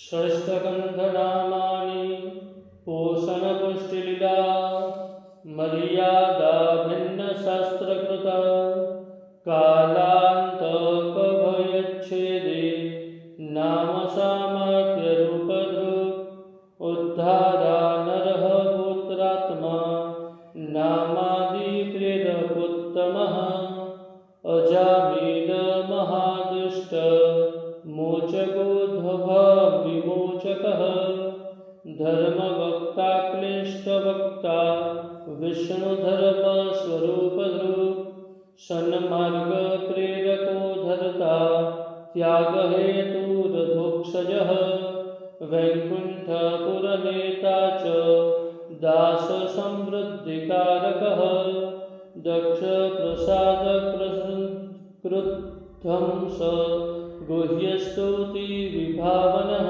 षष्ठगन्धनामानि पोषणपुष्टिलीला मर्यादा भिन्नशास्त्रकृता कालान्तकभयच्छेदे नाम सामर्थ्यरूपधृक् उद्धारा नरः पुत्रात्मा नामादिप्रेरकोत्तमः अजामिलमहादुष्ट मोचकोद्भवविमोचकः धर्मवक्ता क्लिष्टवक्ता विष्णुधर्मस्वरूपधृक् सन्मार्गप्रेरको धर्ता त्यागहेतुरधोक्षजः वैकुण्ठपुरनेता च दाससंवृद्धिकारकः दक्षप्रसादकृद्धंस गुह्यस्तुतिविभावनः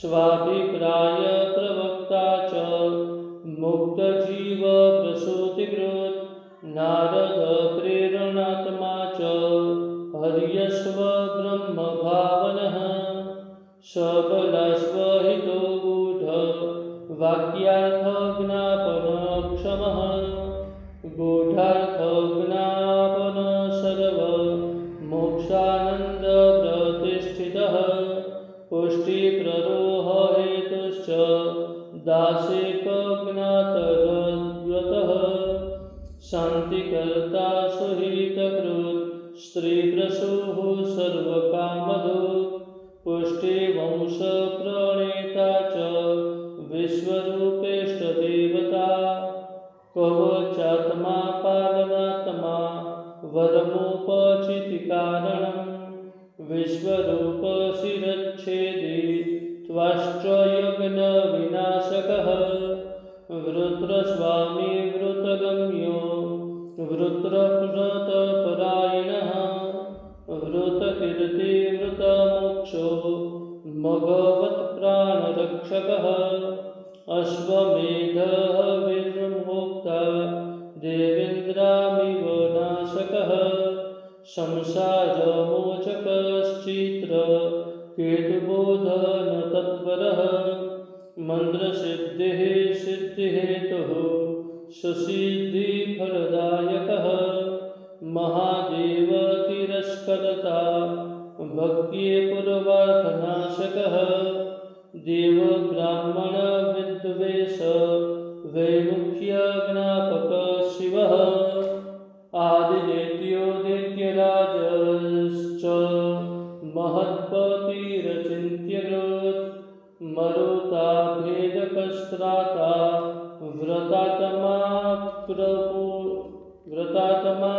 स्वाभिप्रायप्रवक्ता च मुक्तजीवप्रसूतिकृत् नारदप्रेरणात्मा च हर्यश्वब्रह्मभावनः सबलाश्वहितो गूढ वाक्यार्थज्ञापनक्षमः गूढार्थज्ञापन सर्वमोक्षानन्दप्रतिष्ठितः पुष्टिप्ररोहहेतुश्च दासेकज्ञातरद्वतः शान्तिकर्ता सुहितकृत् स्त्रीप्रसूः सर्वकामधुक् पुष्टिवंशप्रणेता च विश्वरूपेष्टदेवता कवचात्मा पालनात्मा वरमुपचितिकारणं विश्वरूपशिरच्छेदी त्वाष्ट्रयज्ञविनाशकः वृत्रस्वामी वृतगम्यो वृत्रव्रतपरायणः वृतकीर्ति वृतमोक्षो मघवत्प्राणरक्षकः अश्वमेधविर्मोक्ता देवेन्द्रामिव नाशकः संसारमोचकश्चित्रकेतुबोधनतत्परः मन्त्रसिद्धिः सिद्धिहेतुः सुसिद्धिफलदायकः महादेवतिरस्कर्ता भक्तिपूर्वार्थनाशकः देवब्राह्मणविद्वेष वैमुख्यज्ञापकः शिवः आदिदेत्योदित्यराजश्च महत्पतिरचिन्त्यकृत् मरुताभेदकस्त्राता व्रतात्मा